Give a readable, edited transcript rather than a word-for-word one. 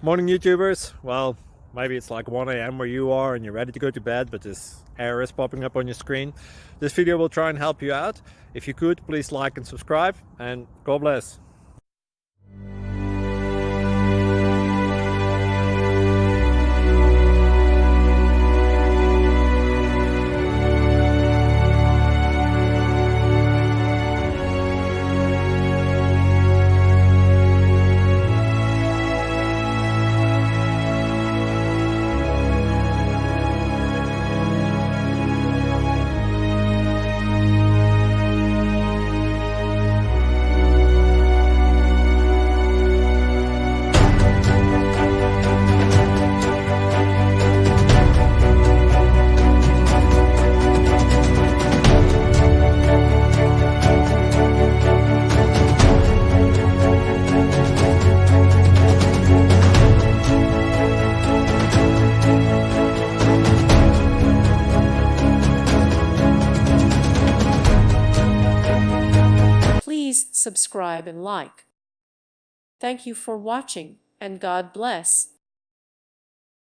Morning, YouTubers. Well, maybe it's like 1 a.m. where you are and you're ready to go to bed, but this error is popping up on your screen. This video will try and help you out. If you could, please like and subscribe, and God bless. Please subscribe and like. Thank you for watching, and God bless.